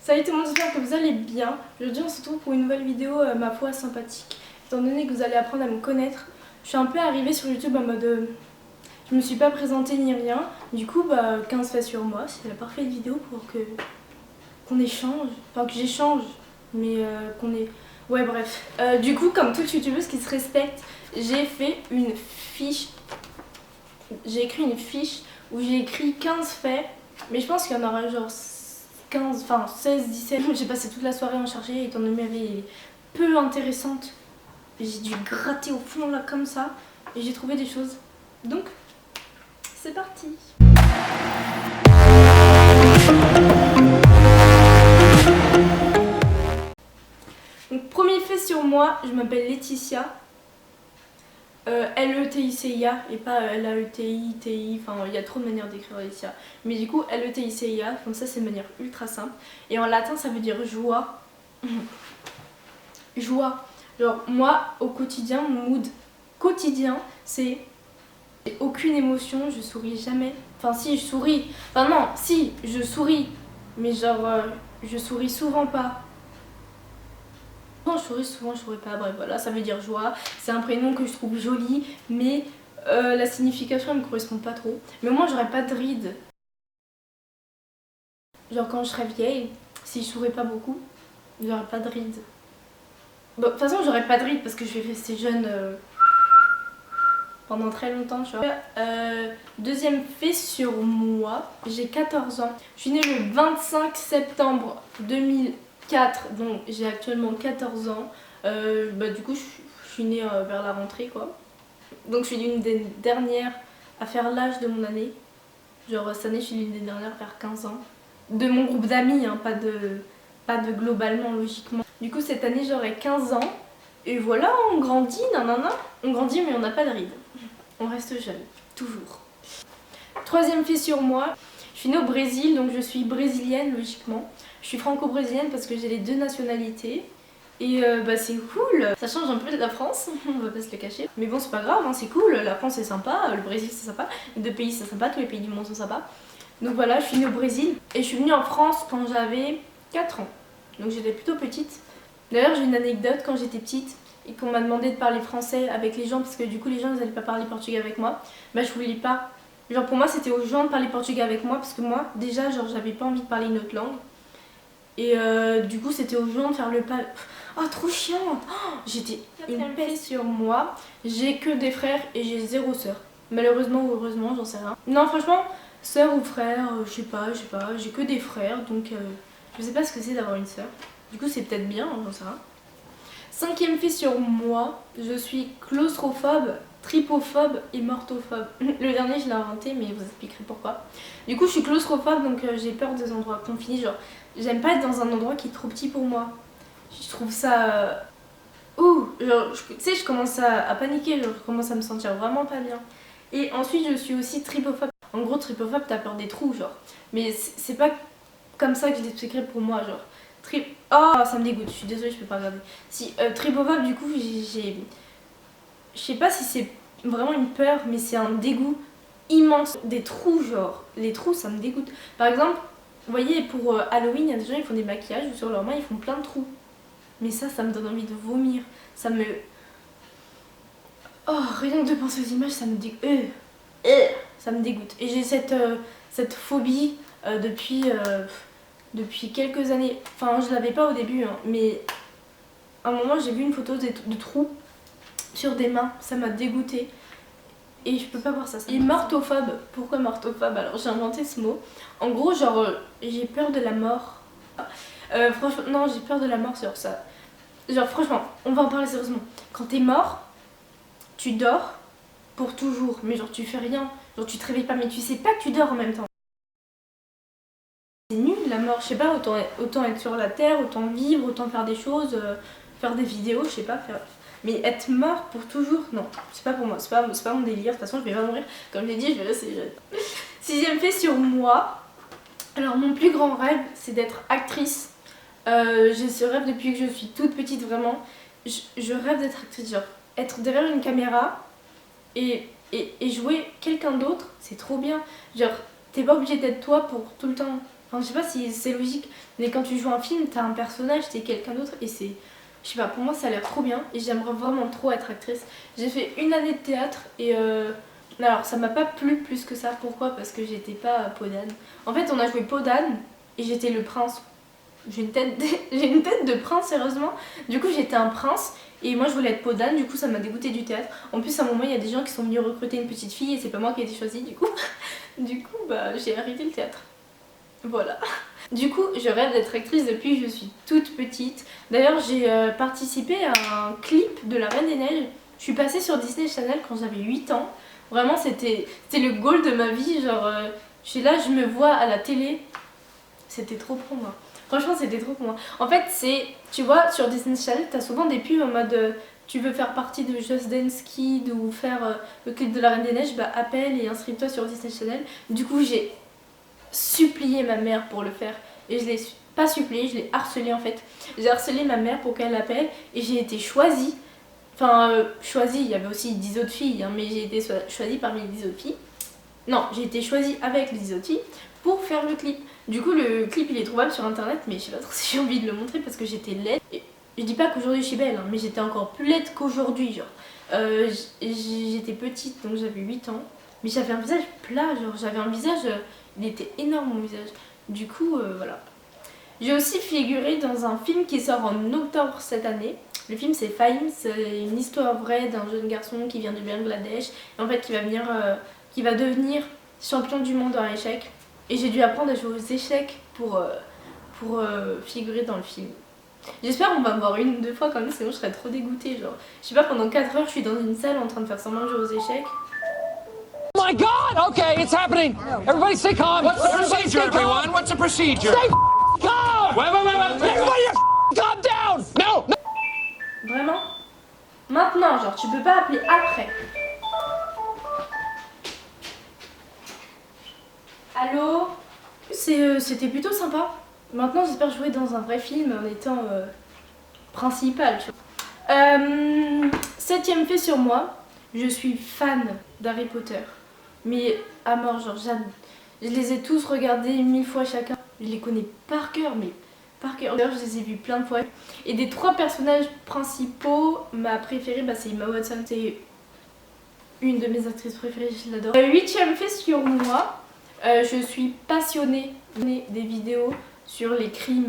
Salut tout le monde, j'espère que vous allez bien. Aujourd'hui on se retrouve pour une nouvelle vidéo, ma foi sympathique. Étant donné que vous allez apprendre à me connaître, je suis un peu arrivée sur YouTube en mode... je me suis pas présentée ni rien. Du coup, 15 faits sur moi, c'est la parfaite vidéo pour qu'on échange. Enfin que j'échange, mais qu'on est... Ouais bref. Du coup, comme toute youtubeuse qui se respecte, j'ai fait une fiche. J'ai écrit une fiche où j'ai écrit 15 faits. Mais je pense qu'il y en aura genre 15, enfin 16, 17. J'ai passé toute la soirée à en chercher étant donné qu'elle est peu intéressante. J'ai dû gratter au fond là comme ça et j'ai trouvé des choses. Donc, c'est parti. Donc, premier fait sur moi, je m'appelle Laetitia. L-E-T-I-C-I-A et pas L-A-E-T-I-T-I, enfin il y a trop de manières d'écrire Laetitia. Mais du coup L-E-T-I-C-I-A, comme ça c'est de manière ultra simple. Et en latin ça veut dire joie. Joie. Genre moi au quotidien, mon mood quotidien c'est aucune émotion, je souris jamais. Enfin si je souris, enfin non, si je souris, mais genre je souris souvent pas. Quand je souris, souvent je souris pas, bref voilà, ça veut dire joie. C'est un prénom que je trouve joli, mais la signification elle me correspond pas trop. Mais moi j'aurais pas de rides. Genre quand je serais vieille, si je souris pas beaucoup, j'aurais pas de rides. Bon, de toute façon j'aurais pas de rides parce que je vais rester jeune pendant très longtemps, tu vois. Deuxième fait sur moi, j'ai 14 ans. Je suis née le 25 septembre 2004, donc j'ai actuellement 14 ans. Du coup, je suis née vers la rentrée, quoi. Donc, je suis l'une des dernières à faire l'âge de mon année. Genre, cette année, je suis l'une des dernières à faire 15 ans. De mon groupe d'amis, hein, pas de globalement, logiquement. Du coup, cette année, j'aurai 15 ans. Et voilà, on grandit, nanana. On grandit, mais on n'a pas de rides. On reste jeune, toujours. Troisième fait sur moi, je suis née au Brésil, donc je suis brésilienne logiquement. Je suis franco-brésilienne parce que j'ai les deux nationalités. Et c'est cool, ça change un peu de la France, on va pas se le cacher. Mais bon c'est pas grave, hein, c'est cool, la France c'est sympa, le Brésil c'est sympa, les deux pays c'est sympa, tous les pays du monde sont sympas. Donc voilà, je suis née au Brésil et je suis venue en France quand j'avais 4 ans. Donc j'étais plutôt petite. D'ailleurs j'ai une anecdote, quand j'étais petite et qu'on m'a demandé de parler français avec les gens parce que du coup les gens ils allaient pas parler portugais avec moi, je voulais pas. Genre pour moi c'était aux gens de parler portugais avec moi parce que moi déjà genre j'avais pas envie de parler une autre langue. Et du coup c'était aux gens de faire le pas. Oh trop chiante, j'étais une paix sur moi. J'ai que des frères et j'ai 0 sœur. Malheureusement ou heureusement j'en sais rien. Non franchement, sœur ou frère, je sais pas, j'ai que des frères donc je sais pas ce que c'est d'avoir une sœur. Du coup c'est peut-être bien, j'en sais rien. Cinquième fait sur moi, je suis claustrophobe, trypophobe et mortophobe. Le dernier je l'ai inventé mais vous expliquerez pourquoi. Du coup je suis claustrophobe donc j'ai peur des endroits confinés, genre j'aime pas être dans un endroit qui est trop petit pour moi. Je trouve ça... genre tu sais je commence à paniquer, genre je commence à me sentir vraiment pas bien. Et ensuite je suis aussi trypophobe. En gros trypophobe t'as peur des trous genre. Mais c'est pas comme ça que je l'expliquerai pour moi genre. Oh ça me dégoûte, je suis désolée je peux pas regarder. Si trypophobe du coup j'ai... Je sais pas si c'est vraiment une peur mais c'est un dégoût immense. Des trous genre, les trous ça me dégoûte. Par exemple, vous voyez pour Halloween il y a des gens qui font des maquillages où sur leurs mains ils font plein de trous. Mais ça me donne envie de vomir. Ça me... Oh rien que de penser aux images ça me dégoûte. Ça me dégoûte. Et j'ai cette phobie depuis quelques années. Enfin je l'avais pas au début hein, mais à un moment j'ai vu une photo de trous sur des mains, ça m'a dégoûtée et je peux pas voir ça. Et mortophobe, pourquoi mortophobe? Alors j'ai inventé ce mot. En gros genre j'ai peur de la mort. Franchement non j'ai peur de la mort sur ça. Genre franchement on va en parler sérieusement. Quand t'es mort, tu dors pour toujours mais genre tu fais rien. Genre tu te réveilles pas mais tu sais pas que tu dors en même temps. C'est nul la mort, je sais pas, autant être sur la terre, autant vivre, autant faire des choses, faire des vidéos, je sais pas, mais être mort pour toujours, non, c'est pas pour moi, c'est pas mon délire, de toute façon je vais pas mourir, comme je l'ai dit, je vais rester jeune. Sixième fait sur moi, alors mon plus grand rêve c'est d'être actrice. J'ai ce rêve depuis que je suis toute petite vraiment, je rêve d'être actrice, genre être derrière une caméra et jouer quelqu'un d'autre, c'est trop bien, genre t'es pas obligé d'être toi pour tout le temps. Enfin, je sais pas si c'est logique, mais quand tu joues un film, t'as un personnage, t'es quelqu'un d'autre et c'est... Je sais pas, pour moi ça a l'air trop bien et j'aimerais vraiment trop être actrice. J'ai fait une année de théâtre et alors ça m'a pas plu plus que ça. Pourquoi? Parce que j'étais pas peau d'âne. En fait on a joué peau d'âne et j'étais le prince. J'ai une tête j'ai une tête de prince sérieusement. Du coup j'étais un prince et moi je voulais être peau d'âne, du coup ça m'a dégoûté du théâtre. En plus à un moment il y a des gens qui sont venus recruter une petite fille et c'est pas moi qui ai été choisie du coup. Du coup bah j'ai arrêté le théâtre. Voilà. Du coup, je rêve d'être actrice depuis que je suis toute petite. D'ailleurs, j'ai participé à un clip de La Reine des Neiges. Je suis passée sur Disney Channel quand j'avais 8 ans. Vraiment, c'était le goal de ma vie. Genre, je suis là, je me vois à la télé. C'était trop pour moi. Franchement, c'était trop pour moi. En fait, c'est, tu vois, sur Disney Channel, t'as souvent des pubs en mode tu veux faire partie de Just Dance Kid ou faire le clip de La Reine des Neiges, bah appelle et inscris-toi sur Disney Channel. Du coup, j'ai supplié ma mère pour le faire et je l'ai pas supplié, je l'ai harcelé en fait. J'ai harcelé ma mère pour qu'elle l'appelle et j'ai été choisie. Enfin, choisie, il y avait aussi 10 autres filles, hein, mais j'ai été choisie parmi les 10 autres filles. Non, j'ai été choisie avec les 10 autres filles pour faire le clip. Du coup, le clip il est trouvable sur internet, mais je sais pas trop si j'ai envie de le montrer parce que j'étais laide. Et je dis pas qu'aujourd'hui je suis belle, hein, mais j'étais encore plus laide qu'aujourd'hui. Genre, j'étais petite donc j'avais 8 ans, mais j'avais un visage plat, genre j'avais un visage. Il était énorme mon visage. Du coup, voilà. J'ai aussi figuré dans un film qui sort en octobre cette année. Le film c'est Fame, c'est une histoire vraie d'un jeune garçon qui vient du Bangladesh et en fait qui va devenir champion du monde en échecs. Et j'ai dû apprendre à jouer aux échecs pour figurer dans le film. J'espère qu'on va me voir une ou deux fois comme ça, sinon je serais trop dégoûtée. Genre, je sais pas, pendant 4 heures je suis dans une salle en train de faire semblant de jouer aux échecs. Oh my God! Okay, it's happening. Everybody stay calm. What's the procedure, everyone? What's the procedure? Stay calm. Wait. Everybody calm down. No. Vraiment? Maintenant, genre, tu peux pas appeler après. Allô? C'était plutôt sympa. Maintenant, j'espère jouer dans un vrai film en étant principal. Tu vois. 7ème fait sur moi, je suis fan d'Harry Potter. Mais à mort, genre, je les ai tous regardés 1000 fois chacun. Je les connais par cœur, mais par cœur. D'ailleurs, je les ai vus plein de fois. Et des 3 personnages principaux, ma préférée, bah, c'est Emma Watson. C'est une de mes actrices préférées, je l'adore. 8ème fait sur moi, je suis passionnée des vidéos sur les crimes.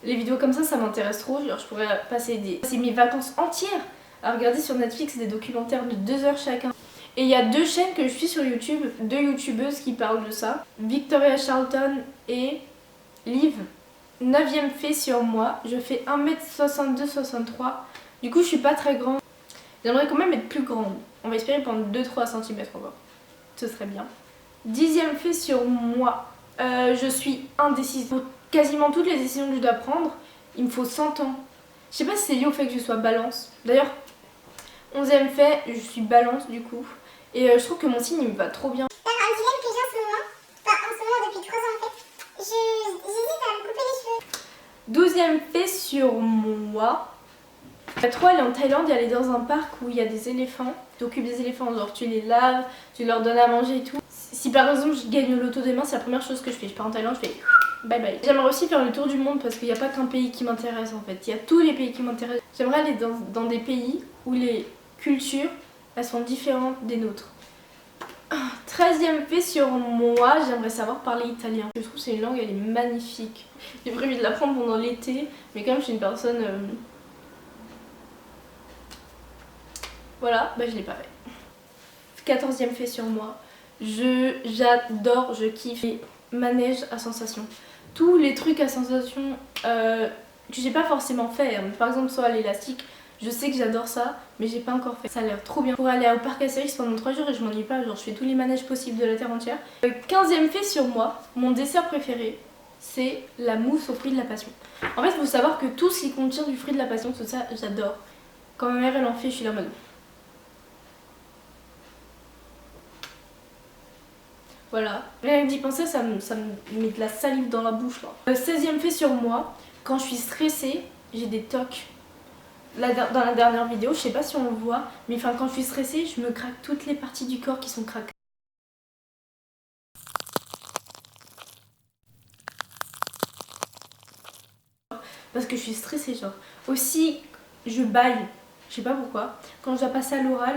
Les vidéos comme ça m'intéresse trop. Genre, je pourrais passer mes vacances entières à regarder sur Netflix des documentaires de 2 heures chacun. Et il y a 2 chaînes que je suis sur YouTube, 2 youtubeuses qui parlent de ça. Victoria Charlton et Liv. 9ème fait sur moi, je fais 1m62-63. Du coup je suis pas très grande. J'aimerais quand même être plus grande. On va espérer prendre 2-3 cm encore. Ce serait bien. 10ème fait sur moi, je suis indécise. Pour quasiment toutes les décisions que je dois prendre, il me faut 100 ans. Je sais pas si c'est lié au fait que je sois balance. D'ailleurs, 11ème fait, je suis balance du coup. Et je trouve que mon signe il me va trop bien. Un dilemme que j'ai en ce moment, enfin en ce moment depuis 3 ans en fait, j'hésite à me couper les cheveux. 12ème fait sur moi. La 3 elle est en Thaïlande et elle est dans un parc où il y a des éléphants. Tu t'occupes des éléphants, genre tu les laves, tu leur donnes à manger et tout. Si par exemple je gagne le loto demain, c'est la première chose que je fais. Je pars en Thaïlande, je fais bye bye. J'aimerais aussi faire le tour du monde parce qu'il n'y a pas qu'un pays qui m'intéresse en fait. Il y a tous les pays qui m'intéressent. J'aimerais aller dans des pays où les cultures elles sont différentes des nôtres. 13ème fait sur moi, j'aimerais savoir parler italien. Je trouve que c'est une langue, elle est magnifique. J'ai prévu de l'apprendre pendant l'été, mais comme je suis une personne... Voilà, bah je l'ai pas fait. 14ème fait sur moi, j'adore, je kiffe les manèges à sensations. Tous les trucs à sensations que j'ai pas forcément fait, hein. Par exemple soit l'élastique, je sais que j'adore ça, mais j'ai pas encore fait. Ça a l'air trop bien. Pour aller au parc Astérix pendant 3 jours et je m'ennuie pas, genre je fais tous les manèges possibles de la terre entière. 15ème fait sur moi, mon dessert préféré, c'est la mousse aux fruits de la passion. En fait, il faut savoir que tout ce qui contient du fruit de la passion, tout ça, j'adore. Quand ma mère elle en fait, je suis là en mode... Voilà. Rien que d'y penser, ça me met de la salive dans la bouche là. 16ème fait sur moi, quand je suis stressée, j'ai des tocs. Dans la dernière vidéo, je sais pas si on le voit, mais enfin quand je suis stressée, je me craque toutes les parties du corps qui sont craquées. parce que je suis stressée genre. Aussi je baille, je sais pas pourquoi, quand je dois passer à l'oral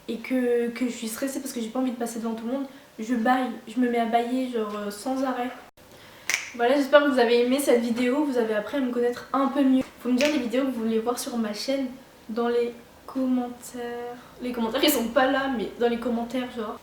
et que je suis stressée parce que j'ai pas envie de passer devant tout le monde, je baille, je me mets à bailler genre sans arrêt. Voilà, j'espère que vous avez aimé cette vidéo, vous avez appris à me connaître un peu mieux. Faut me dire les vidéos que vous voulez voir sur ma chaîne dans les commentaires. Les commentaires ils sont pas là mais dans les commentaires genre.